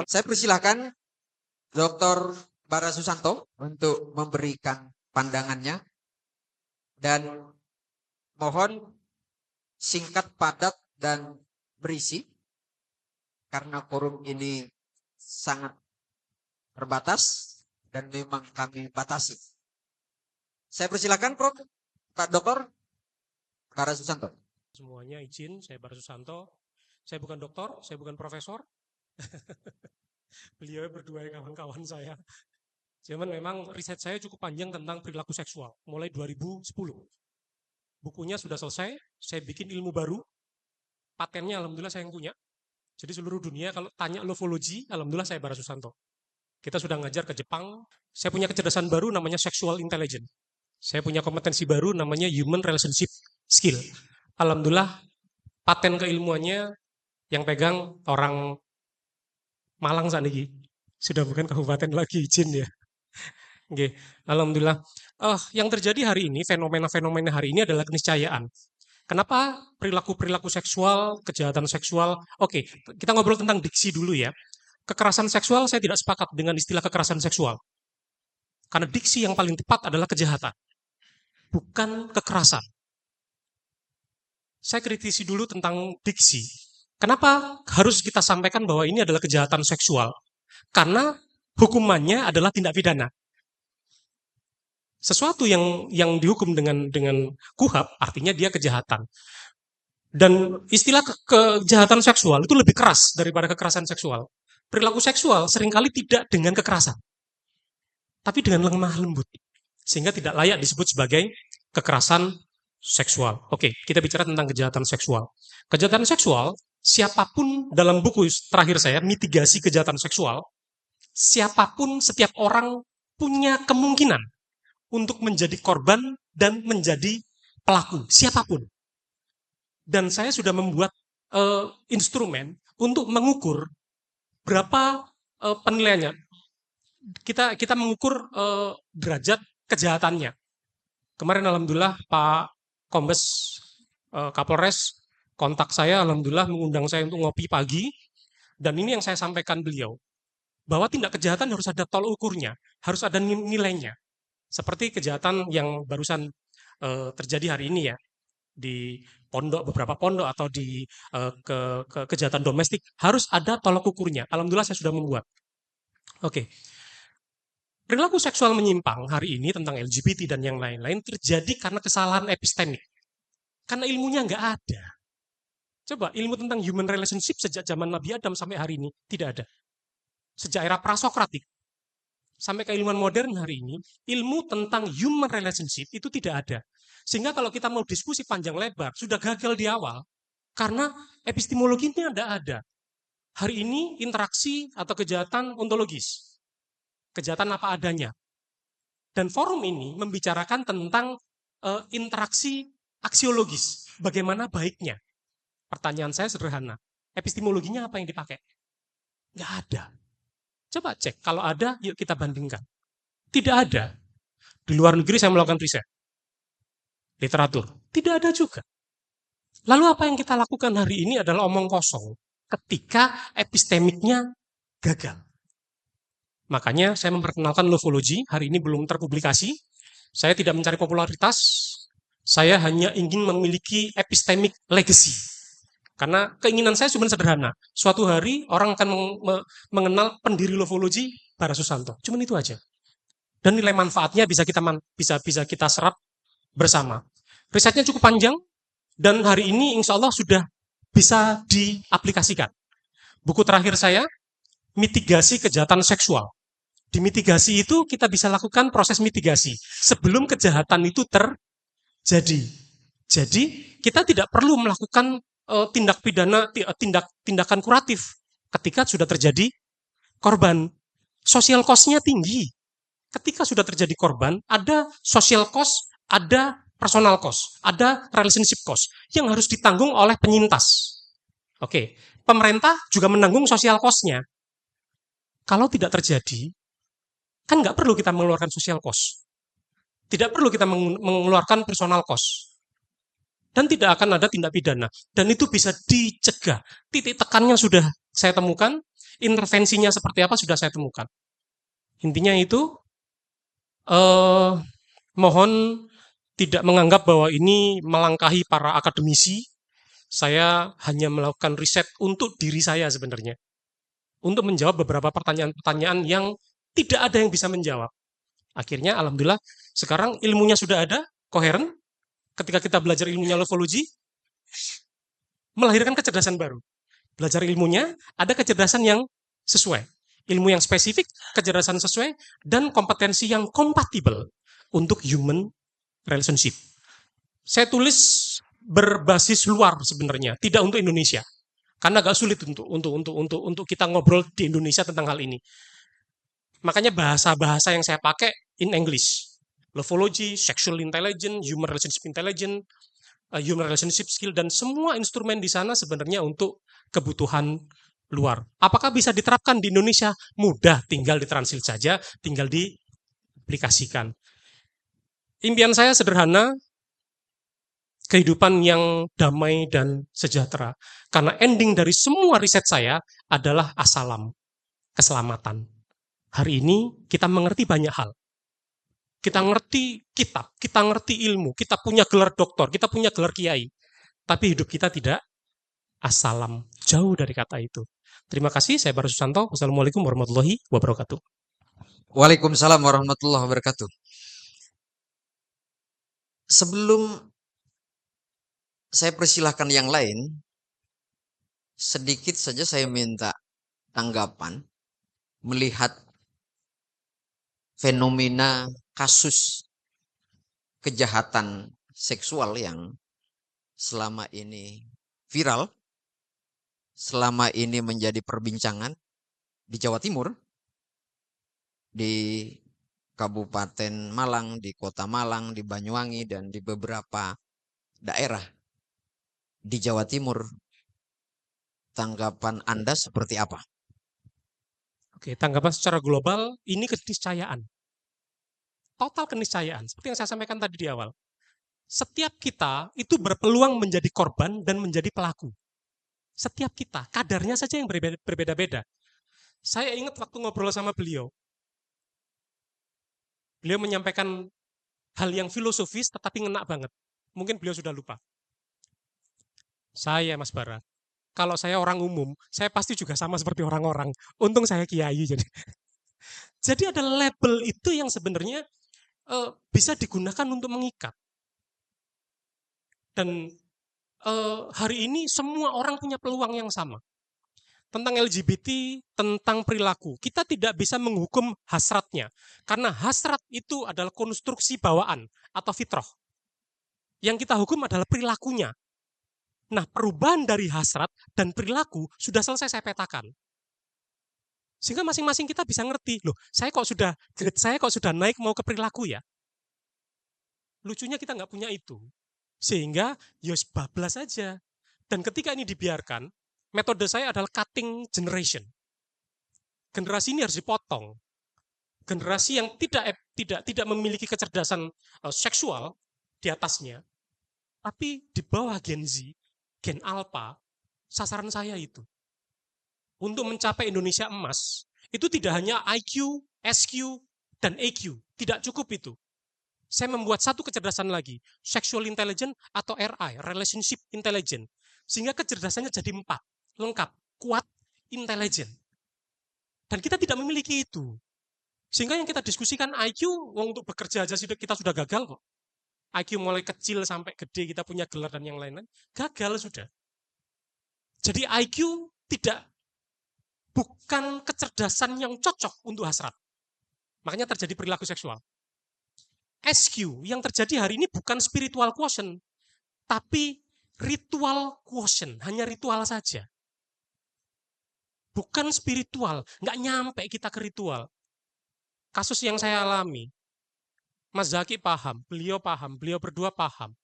Saya persilahkan Dr. Bara Susanto untuk memberikan pandangannya dan mohon singkat, padat, dan berisi karena forum ini sangat terbatas dan memang kami batasi. Saya persilakan Prof. Pak Dr. Bara Susanto. Semuanya izin, saya Bara Susanto. Saya bukan dokter, saya bukan profesor. Beliau berdua kawan-kawan saya. Cuman memang riset saya cukup panjang tentang perilaku seksual, mulai 2010. Bukunya sudah selesai, saya bikin ilmu baru, patennya alhamdulillah saya yang punya. Jadi seluruh dunia kalau tanya lovology, alhamdulillah saya Bara Susanto. Kita sudah ngajar ke Jepang, saya punya kecerdasan baru namanya sexual intelligence. Saya punya kompetensi baru namanya human relationship skill. Alhamdulillah paten keilmuannya yang pegang orang Malang saat ini. Sudah bukan kabupaten lagi, izin ya. Oke, alhamdulillah. Yang terjadi hari ini, fenomena-fenomena hari ini adalah keniscayaan. Kenapa perilaku-perilaku seksual, kejahatan seksual? Oke, kita ngobrol tentang diksi dulu ya. Kekerasan seksual saya tidak sepakat dengan istilah kekerasan seksual. Karena diksi yang paling tepat adalah kejahatan, bukan kekerasan. Saya kritisi dulu tentang diksi. Kenapa harus kita sampaikan bahwa ini adalah kejahatan seksual? Karena hukumannya adalah tindak pidana. Sesuatu yang dihukum dengan KUHAP artinya dia kejahatan. Dan istilah kejahatan seksual itu lebih keras daripada kekerasan seksual. Perilaku seksual seringkali tidak dengan kekerasan, tapi dengan lemah lembut. Sehingga tidak layak disebut sebagai kekerasan seksual. Oke, kita bicara tentang kejahatan seksual. Kejahatan seksual, siapapun dalam buku terakhir saya, mitigasi kejahatan seksual, siapapun, setiap orang punya kemungkinan untuk menjadi korban dan menjadi pelaku, siapapun. Dan saya sudah membuat instrumen untuk mengukur berapa penilaiannya. Kita mengukur derajat kejahatannya. Kemarin alhamdulillah Pak Kombes Kapolres kontak saya, alhamdulillah mengundang saya untuk ngopi pagi. Dan ini yang saya sampaikan beliau, bahwa tindak kejahatan harus ada tol ukurnya, harus ada nilainya. Seperti kejahatan yang barusan terjadi hari ini ya, di pondok, beberapa pondok, atau di kejahatan domestik, harus ada tolok ukurnya. Alhamdulillah saya sudah membuat. Oke. Perilaku seksual menyimpang hari ini tentang LGBT dan yang lain-lain terjadi karena kesalahan epistemik. Karena ilmunya nggak ada. Coba ilmu tentang human relationship sejak zaman Nabi Adam sampai hari ini tidak ada. Sejak era prasokratik sampai keilmuan modern hari ini, ilmu tentang human relationship itu tidak ada. Sehingga kalau kita mau diskusi panjang lebar, sudah gagal di awal. Karena epistemologinya tidak ada. Hari ini interaksi atau kejahatan ontologis. Kejahatan apa adanya. Dan forum ini membicarakan tentang interaksi aksiologis. Bagaimana baiknya. Pertanyaan saya sederhana. Epistemologinya apa yang dipakai? Nggak ada. Coba cek, kalau ada, yuk kita bandingkan. Tidak ada. Di luar negeri saya melakukan riset. Literatur. Tidak ada juga. Lalu apa yang kita lakukan hari ini adalah omong kosong. Ketika epistemiknya gagal. Makanya saya memperkenalkan lovology, hari ini belum terpublikasi. Saya tidak mencari popularitas, saya hanya ingin memiliki epistemic legacy. Karena keinginan saya cuma sederhana. Suatu hari orang akan mengenal pendiri lovology, Bara Susanto. Cuma itu aja. Dan nilai manfaatnya bisa kita serap bersama. Risetnya cukup panjang, dan hari ini insya Allah sudah bisa diaplikasikan. Buku terakhir saya, mitigasi kejahatan seksual. Di mitigasi itu kita bisa lakukan proses mitigasi sebelum kejahatan itu terjadi. Jadi kita tidak perlu melakukan tindakan kuratif ketika sudah terjadi korban. Social cost-nya tinggi. Ketika sudah terjadi korban, ada social cost, ada personal cost, ada relationship cost yang harus ditanggung oleh penyintas. Oke, pemerintah juga menanggung social cost-nya. Kalau tidak terjadi, kan nggak perlu kita mengeluarkan social cost. Tidak perlu kita mengeluarkan personal cost. Dan tidak akan ada tindak pidana. Dan itu bisa dicegah. Titik tekannya sudah saya temukan, intervensinya seperti apa sudah saya temukan. Intinya itu, eh, mohon tidak menganggap bahwa ini melangkahi para akademisi. Saya hanya melakukan riset untuk diri saya sebenarnya. Untuk menjawab beberapa pertanyaan-pertanyaan yang tidak ada yang bisa menjawab. Akhirnya, alhamdulillah, sekarang ilmunya sudah ada, koheren. Ketika kita belajar ilmunya lofologi, melahirkan kecerdasan baru. Belajar ilmunya, ada kecerdasan yang sesuai. Ilmu yang spesifik, kecerdasan sesuai, dan kompetensi yang kompatibel untuk human relationship. Saya tulis berbasis luar sebenarnya, tidak untuk Indonesia. Karena agak sulit untuk kita ngobrol di Indonesia tentang hal ini. Makanya bahasa-bahasa yang saya pakai in English. Lofology, sexual intelligence, human relationship intelligence, human relationship skill, dan semua instrumen di sana sebenarnya untuk kebutuhan luar. Apakah bisa diterapkan di Indonesia? Mudah, tinggal ditranslate saja, tinggal diaplikasikan. Impian saya sederhana, kehidupan yang damai dan sejahtera. Karena ending dari semua riset saya adalah asalam, keselamatan. Hari ini kita mengerti banyak hal. Kita ngerti kitab, kita ngerti ilmu, kita punya gelar doktor, kita punya gelar kiai. Tapi hidup kita tidak asalam, jauh dari kata itu. Terima kasih, saya Bara Susanto. Wassalamualaikum warahmatullahi wabarakatuh. Waalaikumsalam warahmatullahi wabarakatuh. Sebelum saya persilahkan yang lain, sedikit saja saya minta tanggapan melihat fenomena kasus kejahatan seksual yang selama ini viral, selama ini menjadi perbincangan di Jawa Timur, di Kabupaten Malang, di Kota Malang, di Banyuwangi, dan di beberapa daerah di Jawa Timur. Tanggapan Anda seperti apa? Oke, tanggapan secara global, ini keniscayaan. Total keniscayaan, seperti yang saya sampaikan tadi di awal. Setiap kita itu berpeluang menjadi korban dan menjadi pelaku. Setiap kita, kadarnya saja yang berbeda-beda. Saya ingat waktu ngobrol sama beliau. Beliau menyampaikan hal yang filosofis tetapi ngena banget. Mungkin beliau sudah lupa. Saya, Mas Bara, kalau saya orang umum, saya pasti juga sama seperti orang-orang. Untung saya kiai. Jadi ada label itu yang sebenarnya bisa digunakan untuk mengikat. Dan hari ini semua orang punya peluang yang sama. Tentang LGBT, tentang perilaku. Kita tidak bisa menghukum hasratnya. Karena hasrat itu adalah konstruksi bawaan atau fitrah. Yang kita hukum adalah perilakunya. Nah, perubahan dari hasrat dan perilaku sudah selesai saya petakan. Sehingga masing-masing kita bisa ngerti, loh, grade saya kok sudah naik mau ke perilaku ya. Lucunya kita nggak punya itu. Sehingga, yos bablas saja. Dan ketika ini dibiarkan, metode saya adalah cutting generation. Generasi ini harus dipotong. Generasi yang tidak memiliki kecerdasan seksual di atasnya, tapi di bawah Gen Z, Gen Alpha, sasaran saya itu. Untuk mencapai Indonesia emas, itu tidak hanya IQ, SQ, dan EQ. Tidak cukup itu. Saya membuat satu kecerdasan lagi, sexual intelligence atau RI, relationship intelligence. Sehingga kecerdasannya jadi 4, lengkap, kuat, intelligent. Dan kita tidak memiliki itu. Sehingga yang kita diskusikan IQ, untuk bekerja aja kita sudah gagal kok. IQ mulai kecil sampai gede, kita punya gelar dan yang lain-lain, gagal sudah. Jadi IQ bukan kecerdasan yang cocok untuk hasrat. Makanya terjadi perilaku seksual. SQ yang terjadi hari ini bukan spiritual quotient, tapi ritual quotient, hanya ritual saja. Bukan spiritual, nggak nyampe kita ke ritual. Kasus yang saya alami, Mas Zaki paham, beliau berdua paham.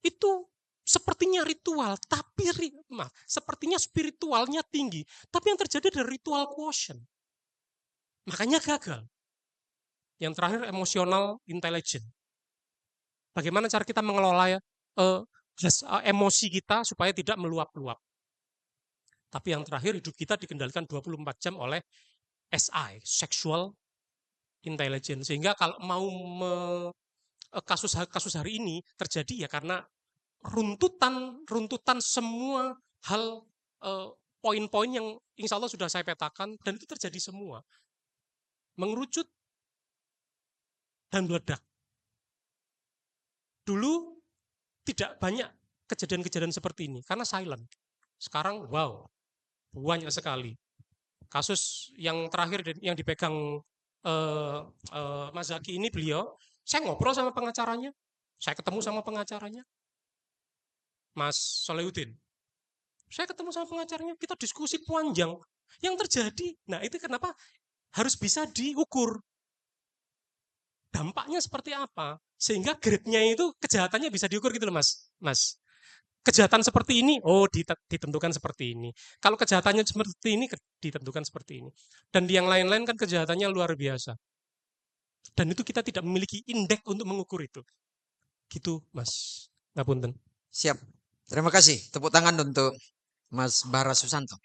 Itu sepertinya ritual, tapi sepertinya spiritualnya tinggi. Tapi yang terjadi adalah ritual quotient. Makanya gagal. Yang terakhir emosional intelligent. Bagaimana cara kita mengelola emosi kita supaya tidak meluap-luap. Tapi yang terakhir hidup kita dikendalikan 24 jam oleh SI, sexual intelligence. Sehingga kalau mau kasus hari ini terjadi ya karena runtutan semua hal, poin-poin yang insya Allah sudah saya petakan dan itu terjadi semua. Mengerucut dan meledak. Dulu tidak banyak kejadian-kejadian seperti ini karena silent. Sekarang wow, banyak sekali. Kasus yang terakhir yang dipegang Mas Zaki ini beliau, saya ngobrol sama pengacaranya, saya ketemu sama pengacaranya, Mas Solehudin. Saya ketemu sama pengacaranya, kita diskusi panjang. Yang terjadi, nah itu kenapa harus bisa diukur dampaknya seperti apa, sehingga grade-nya itu kejahatannya bisa diukur gitu loh Mas. Mas, kejahatan seperti ini, oh ditentukan seperti ini. Kalau kejahatannya seperti ini, ditentukan seperti ini. Dan di yang lain-lain kan kejahatannya luar biasa. Dan itu kita tidak memiliki indeks untuk mengukur itu. Gitu, Mas. Ngapunten. Siap. Terima kasih. Tepuk tangan untuk Mas Bara Susanto.